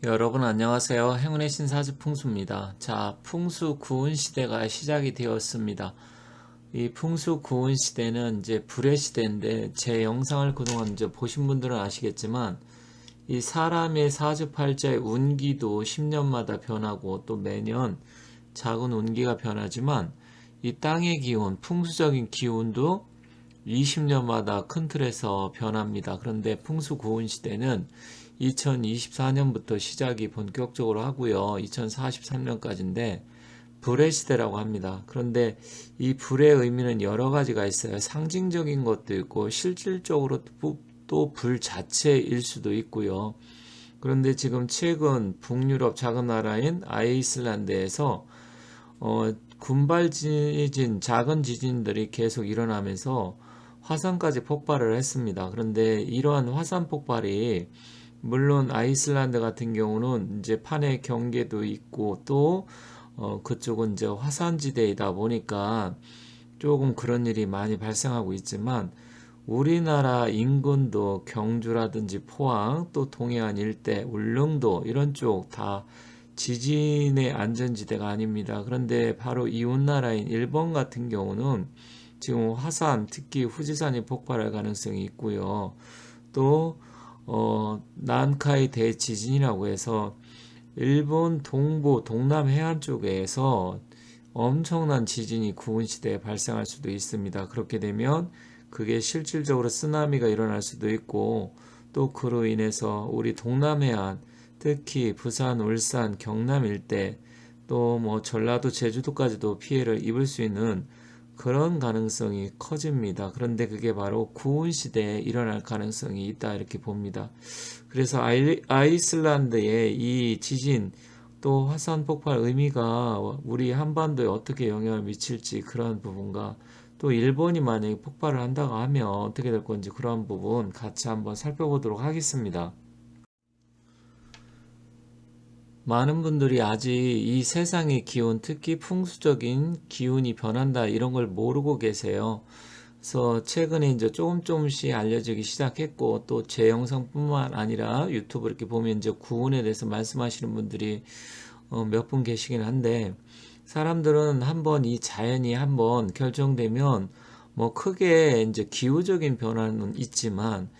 여러분 안녕하세요. 행운의 신사주 풍수입니다. 자, 풍수 구운 시대가 시작이 되었습니다. 이 풍수 구운 시대는 이제 불의 시대인데 제 영상을 그동안 이제 보신 분들은 아시겠지만 이 사람의 사주팔자의 운기도 10년마다 변하고 또 매년 작은 운기가 변하지만 이 땅의 기운, 풍수적인 기운도 20년마다 큰 틀에서 변합니다. 그런데 풍수 고운 시대는 2024년부터 시작이 본격적으로 하고요. 2043년까지인데 불의 시대라고 합니다. 그런데 이 불의 의미는 여러 가지가 있어요. 상징적인 것도 있고 실질적으로 또 불 자체일 수도 있고요. 그런데 지금 최근 북유럽 작은 나라인 아이슬란드에서 군발 지진, 작은 지진들이 계속 일어나면서 화산까지 폭발을 했습니다. 그런데 이러한 화산 폭발이 물론 아이슬란드 같은 경우는 이제 판의 경계도 있고 또 그쪽은 이제 화산지대이다 보니까 조금 그런 일이 많이 발생하고 있지만 우리나라 인근도 경주라든지 포항 또 동해안 일대 울릉도 이런 쪽 다 지진의 안전지대가 아닙니다. 그런데 바로 이웃나라인 일본 같은 경우는 지금 화산 특히 후지산이 폭발할 가능성이 있고요. 또 난카이 대지진이라고 해서 일본 동부 동남 해안 쪽에서 엄청난 지진이 구은 시대에 발생할 수도 있습니다. 그렇게 되면 그게 실질적으로 쓰나미가 일어날 수도 있고 또 그로 인해서 우리 동남해안 특히 부산, 울산, 경남 일대 또 뭐 전라도, 제주도까지도 피해를 입을 수 있는 그런 가능성이 커집니다. 그런데 그게 바로 구은 시대에 일어날 가능성이 있다 이렇게 봅니다. 그래서 아이슬란드의 이 지진 또 화산 폭발 의미가 우리 한반도에 어떻게 영향을 미칠지 그런 부분과 또 일본이 만약에 폭발을 한다고 하면 어떻게 될 건지 그런 부분 같이 한번 살펴보도록 하겠습니다. 많은 분들이 아직 이 세상의 기운, 특히 풍수적인 기운이 변한다 이런 걸 모르고 계세요. 그래서 최근에 이제 조금씩 알려지기 시작했고 또 제 영상뿐만 아니라 유튜브 이렇게 보면 이제 구운에 대해서 말씀하시는 분들이 몇 분 계시긴 한데 사람들은 한번 이 자연이 한번 결정되면 뭐 크게 이제 기후적인 변화는 있지만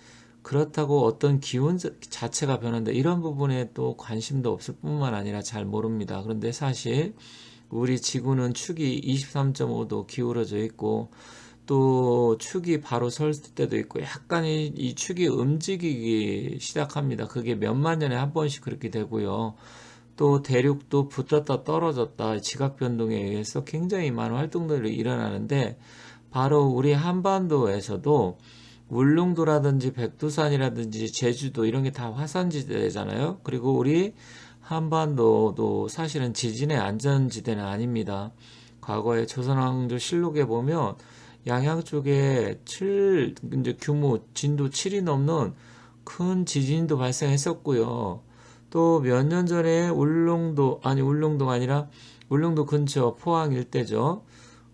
그렇다고 어떤 기온 자체가 변한다 이런 부분에 또 관심도 없을 뿐만 아니라 잘 모릅니다. 그런데 사실 우리 지구는 축이 23.5도 기울어져 있고 또 축이 바로 설 때도 있고 약간 이 축이 움직이기 시작합니다. 그게 몇만 년에 한 번씩 그렇게 되고요. 또 대륙도 붙었다 떨어졌다 지각 변동에 의해서 굉장히 많은 활동들이 일어나는데 바로 우리 한반도에서도 울릉도라든지 백두산이라든지 제주도 이런 게 다 화산지대잖아요. 그리고 우리 한반도도 사실은 지진의 안전지대는 아닙니다. 과거에 조선왕조 실록에 보면 양양 쪽에 이제 규모 진도 7이 넘는 큰 지진도 발생했었고요. 또 몇 년 전에 울릉도가 아니라 울릉도 근처 포항 일대죠.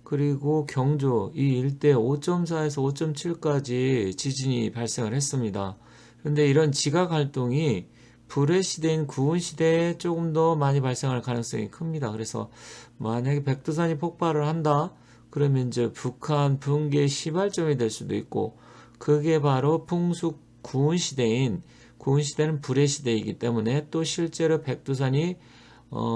그리고 경주 이 일대 5.4에서 5.7까지 지진이 발생을 했습니다. 그런데 이런 지각 활동이 불의 시대인 구은 시대에 조금 더 많이 발생할 가능성이 큽니다. 그래서 만약에 백두산이 폭발을 한다, 그러면 이제 북한 붕괴 시발점이 될 수도 있고, 그게 바로 풍속 구은 시대인 구은 시대는 불의 시대이기 때문에 또 실제로 백두산이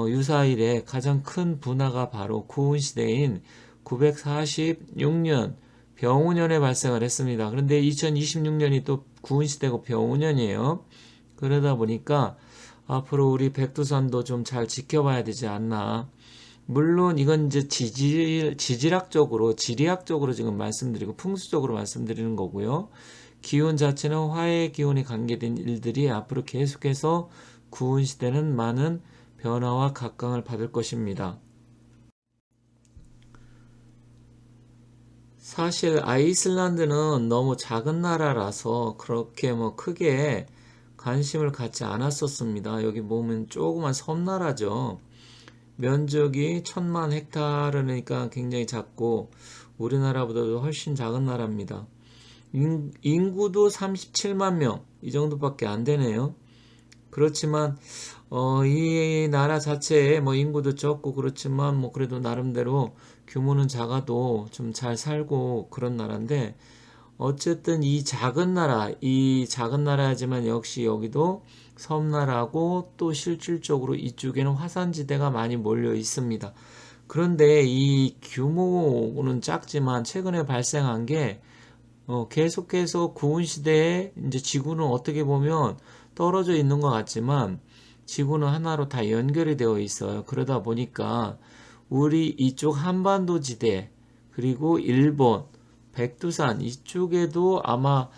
유사일에 가장 큰 분화가 바로 구은 시대인 946년 병우년에 발생을 했습니다. 그런데 2026년이 또 구은시대고 병우년이에요. 그러다 보니까 앞으로 우리 백두산도 좀 잘 지켜봐야 되지 않나. 물론 이건 이제 지질학적으로, 지리학적으로 지금 말씀드리고 풍수적으로 말씀드리는 거고요. 기운 자체는 화해의 기운이 관계된 일들이 앞으로 계속해서 구은시대는 많은 변화와 각광을 받을 것입니다. 사실 아이슬란드는 너무 작은 나라라서 그렇게 뭐 크게 관심을 갖지 않았었습니다. 여기 보면 조그만 섬나라죠. 면적이 1000만 헥타르니까 굉장히 작고 우리나라보다도 훨씬 작은 나라입니다. 인구도 37만 명 이 정도밖에 안 되네요. 그렇지만 이 나라 자체에 뭐 인구도 적고 그렇지만 뭐 그래도 나름대로 규모는 작아도 좀 잘 살고 그런 나라인데, 어쨌든 이 작은 나라지만 역시 여기도 섬나라고 또 실질적으로 이쪽에는 화산지대가 많이 몰려 있습니다. 그런데 이 규모는 작지만 최근에 발생한 게 계속해서 구운 시대에 이제 지구는 어떻게 보면 떨어져 있는 것 같지만 지구는 하나로 다 연결이 되어 있어요. 그러다 보니까 우리 이쪽 한반도 지대, 그리고 일본, 백두산 이쪽에도 아마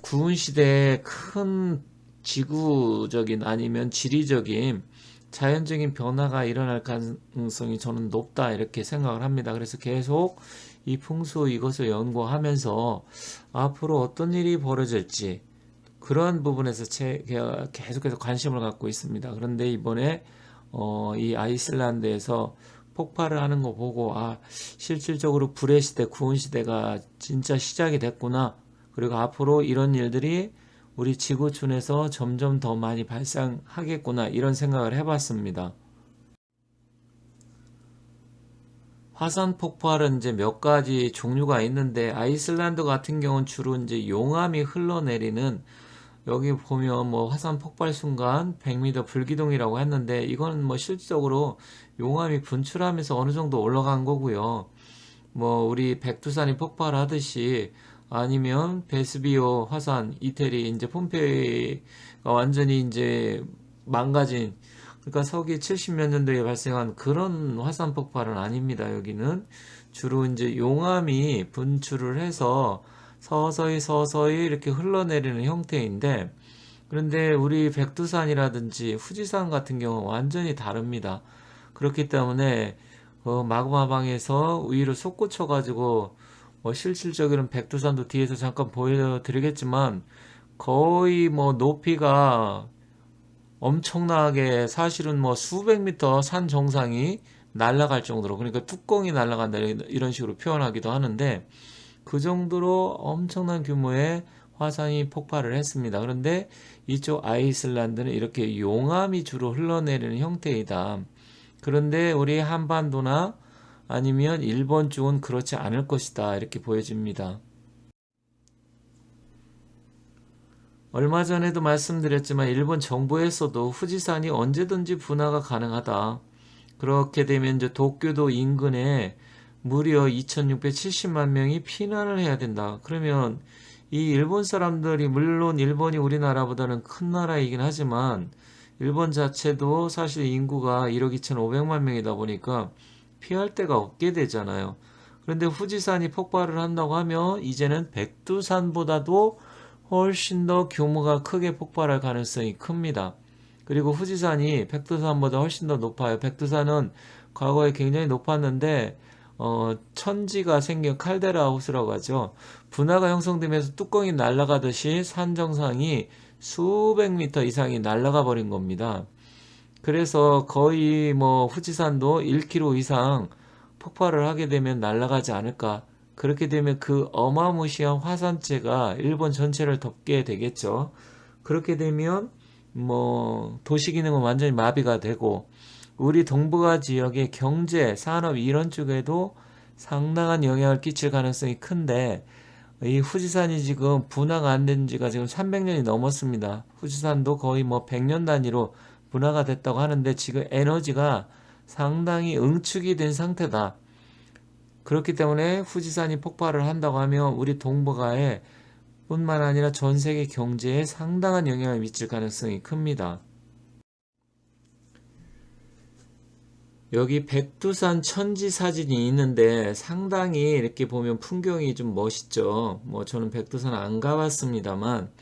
구운 시대에 큰 지구적인 아니면 지리적인 자연적인 변화가 일어날 가능성이 저는 높다 이렇게 생각을 합니다. 그래서 계속 이 풍수 이것을 연구하면서 앞으로 어떤 일이 벌어질지 그러한 부분에서 계속해서 관심을 갖고 있습니다. 그런데 이번에 이 아이슬란드에서 폭발을 하는 거 보고, 실질적으로 불의 시대, 구은 시대가 진짜 시작이 됐구나. 그리고 앞으로 이런 일들이 우리 지구촌에서 점점 더 많이 발생하겠구나, 이런 생각을 해봤습니다. 화산 폭발은 이제 몇 가지 종류가 있는데, 아이슬란드 같은 경우는 주로 이제 용암이 흘러내리는, 여기 보면 뭐 화산 폭발 순간 100m 불기둥이라고 했는데, 이건 뭐 실질적으로 용암이 분출하면서 어느 정도 올라간 거고요. 뭐 우리 백두산이 폭발하듯이, 아니면 베스비오 화산 이태리 이제 폼페이가 완전히 이제 망가진, 그러니까 서기 70몇 년도에 발생한 그런 화산 폭발은 아닙니다. 여기는 주로 이제 용암이 분출을 해서 서서히 서서히 이렇게 흘러내리는 형태인데, 그런데 우리 백두산이라든지 후지산 같은 경우는 완전히 다릅니다. 그렇기 때문에 마그마방에서 위로 솟구쳐 가지고, 실질적으로는 백두산도 뒤에서 잠깐 보여드리겠지만 거의 뭐 높이가 엄청나게, 사실은 뭐 수백 미터 산 정상이 날아갈 정도로, 그러니까 뚜껑이 날아간다 이런 식으로 표현하기도 하는데, 그 정도로 엄청난 규모의 화산이 폭발을 했습니다. 그런데 이쪽 아이슬란드는 이렇게 용암이 주로 흘러내리는 형태이다. 그런데 우리 한반도나 아니면 일본 쪽은 그렇지 않을 것이다, 이렇게 보여집니다. 얼마 전에도 말씀드렸지만 일본 정부에서도 후지산이 언제든지 분화가 가능하다. 그렇게 되면 이제 도쿄도 인근에 무려 2670만 명이 피난을 해야 된다. 그러면 이 일본 사람들이, 물론 일본이 우리나라보다는 큰 나라이긴 하지만 일본 자체도 사실 인구가 1억 2,500만 명이다 보니까 피할 데가 없게 되잖아요. 그런데 후지산이 폭발을 한다고 하면 이제는 백두산보다도 훨씬 더 규모가 크게 폭발할 가능성이 큽니다. 그리고 후지산이 백두산보다 훨씬 더 높아요. 백두산은 과거에 굉장히 높았는데 천지가 생긴 칼데라 호수라고 하죠. 분화가 형성되면서 뚜껑이 날아가듯이 산 정상이 수백 미터 이상이 날아가 버린 겁니다. 그래서 거의 뭐 후지산도 1km 이상 폭발을 하게 되면 날아가지 않을까. 그렇게 되면 그 어마무시한 화산재가 일본 전체를 덮게 되겠죠. 그렇게 되면 뭐 도시 기능은 완전히 마비가 되고, 우리 동북아 지역의 경제, 산업 이런 쪽에도 상당한 영향을 끼칠 가능성이 큰데, 이 후지산이 지금 분화가 안 된 지가 지금 300년이 넘었습니다. 후지산도 거의 뭐 100년 단위로 분화가 됐다고 하는데 지금 에너지가 상당히 응축이 된 상태다. 그렇기 때문에 후지산이 폭발을 한다고 하면 우리 동북아에 뿐만 아니라 전 세계 경제에 상당한 영향을 미칠 가능성이 큽니다. 여기 백두산 천지 사진이 있는데 상당히 이렇게 보면 풍경이 좀 멋있죠. 뭐 저는 백두산 안 가봤습니다만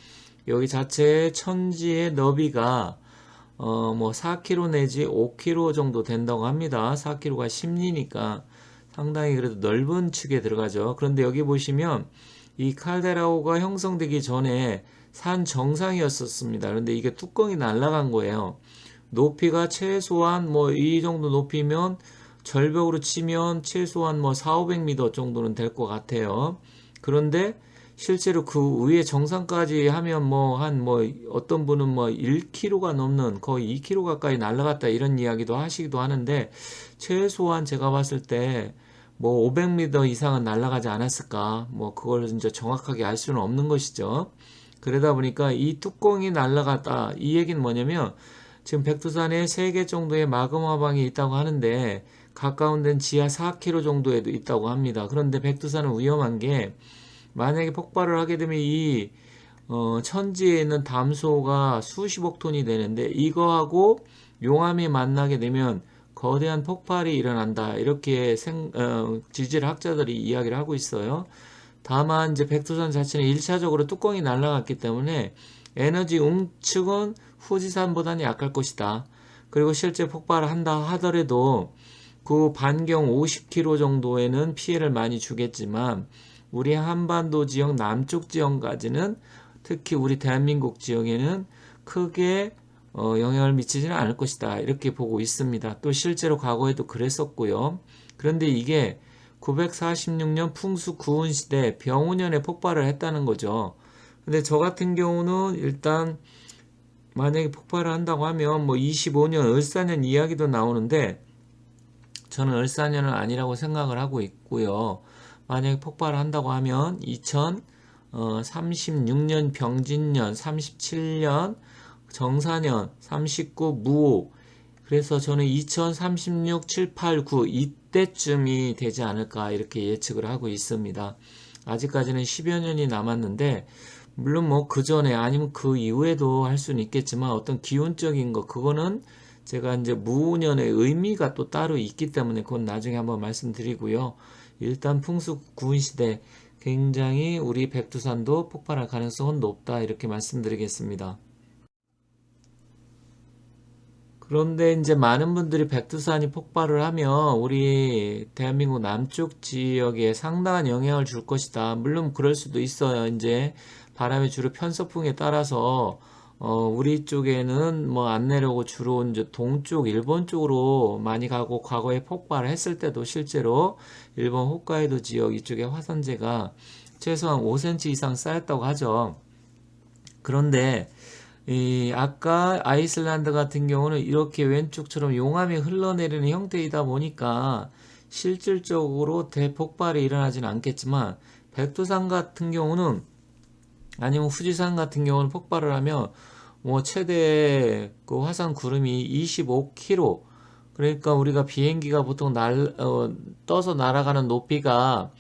여기 자체 천지의 너비가 뭐 4km 내지 5km 정도 된다고 합니다. 4km가 10리니까 상당히 그래도 넓은 축에 들어가죠. 그런데 여기 보시면 이 칼데라호가 형성되기 전에 산 정상이었었습니다. 그런데 이게 뚜껑이 날아간 거예요. 높이가 최소한 뭐 이 정도 높이면 절벽으로 치면 최소한 뭐 4, 500m 정도는 될 것 같아요. 그런데 실제로 그 위에 정상까지 하면 어떤 분은 1km가 넘는 거의 2km 가까이 날아갔다 이런 이야기도 하시기도 하는데, 최소한 제가 봤을 때 500m 이상은 날아가지 않았을까, 그걸 이제 정확하게 알 수는 없는 것이죠. 그러다 보니까 이 뚜껑이 날아갔다, 이 얘기는 뭐냐면 지금 백두산에 3개 정도의 마그마방이 있다고 하는데 가까운 데는 지하 4km 정도에도 있다고 합니다. 그런데 백두산은 위험한 게, 만약에 폭발을 하게 되면 이 천지에 있는 담소가 수십억 톤이 되는데, 이거하고 용암이 만나게 되면 거대한 폭발이 일어난다, 이렇게 지질 학자들이 이야기를 하고 있어요. 다만 이제 백두산 자체는 1차적으로 뚜껑이 날아갔기 때문에 에너지 응축은 후지산보다는 약할 것이다. 그리고 실제 폭발을 한다 하더라도 그 반경 50km 정도에는 피해를 많이 주겠지만, 우리 한반도 지역 남쪽 지역까지는, 특히 우리 대한민국 지역에는 크게 영향을 미치지는 않을 것이다, 이렇게 보고 있습니다. 또 실제로 과거에도 그랬었고요. 그런데 이게 946년 풍수 구운 시대 병우년에 폭발을 했다는 거죠. 근데 저 같은 경우는 일단 만약에 폭발을 한다고 하면 25년 을사년 이야기도 나오는데, 저는 을사년은 아니라고 생각을 하고 있고요. 만약에 폭발을 한다고 하면 2036년 병진년, 37년 정사년, 39 무오, 그래서 저는 2036, 7, 8, 9 이때쯤이 되지 않을까, 이렇게 예측을 하고 있습니다. 아직까지는 10여 년이 남았는데, 물론 그 전에 아니면 그 이후에도 할 수는 있겠지만, 어떤 기운적인 거, 그거는 제가 이제 무년의 의미가 또 따로 있기 때문에 그건 나중에 한번 말씀드리고요. 일단 풍수 구운 시대, 굉장히 우리 백두산도 폭발할 가능성은 높다, 이렇게 말씀드리겠습니다. 그런데 이제 많은 분들이 백두산이 폭발을 하면 우리 대한민국 남쪽 지역에 상당한 영향을 줄 것이다. 물론 그럴 수도 있어요. 이제 바람의 주로 편서풍에 따라서 우리 쪽에는 안 내려오고 주로 이제 동쪽 일본 쪽으로 많이 가고, 과거에 폭발을 했을 때도 실제로 일본 홋카이도 지역 이쪽에 화산재가 최소한 5cm 이상 쌓였다고 하죠. 그런데 아까 아이슬란드 같은 경우는 이렇게 왼쪽처럼 용암이 흘러내리는 형태이다 보니까 실질적으로 대폭발이 일어나지는 않겠지만, 백두산 같은 경우는, 아니면 후지산 같은 경우는 폭발을 하면 최대 그 화산 구름이 25km, 그러니까 우리가 비행기가 보통 떠서 날아가는 높이가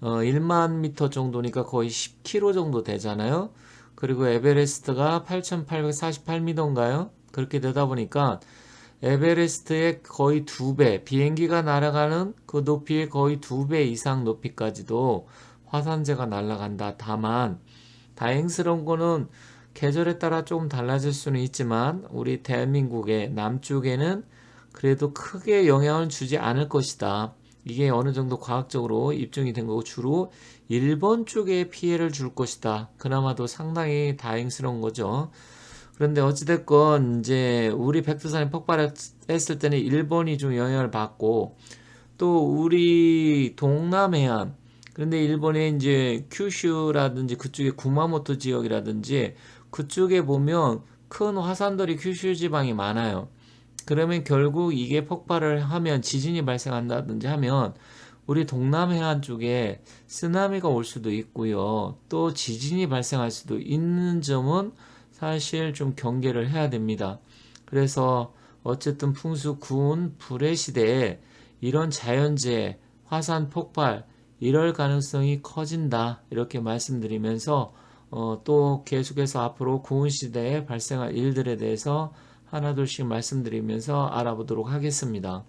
1만 미터 정도니까 거의 10km 정도 되잖아요. 그리고 에베레스트가 8,848m인가요? 그렇게 되다 보니까 에베레스트의 거의 2배, 비행기가 날아가는 그 높이의 거의 2배 이상 높이까지도 화산재가 날아간다. 다만 다행스러운 거는 계절에 따라 조금 달라질 수는 있지만, 우리 대한민국의 남쪽에는 그래도 크게 영향을 주지 않을 것이다. 이게 어느 정도 과학적으로 입증이 된 거고, 주로 일본 쪽에 피해를 줄 것이다. 그나마도 상당히 다행스러운 거죠. 그런데 어찌됐건 이제 우리 백두산이 폭발했을 때는 일본이 좀 영향을 받고, 또 우리 동남해안, 그런데 일본의 이제 큐슈라든지 그쪽에 구마모토 지역이라든지 그쪽에 보면 큰 화산들이 큐슈 지방이 많아요. 그러면 결국 이게 폭발을 하면, 지진이 발생한다든지 하면 우리 동남해안 쪽에 쓰나미가 올 수도 있고요. 또 지진이 발생할 수도 있는 점은 사실 좀 경계를 해야 됩니다. 그래서 어쨌든 풍수 구운 불의 시대에 이런 자연재해, 화산 폭발, 이럴 가능성이 커진다, 이렇게 말씀드리면서 또 계속해서 앞으로 구운 시대에 발생할 일들에 대해서 하나둘씩 말씀드리면서 알아보도록 하겠습니다.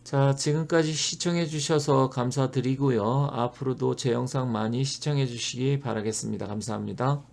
자, 지금까지 시청해 주셔서 감사드리고요. 앞으로도 제 영상 많이 시청해 주시기 바라겠습니다. 감사합니다.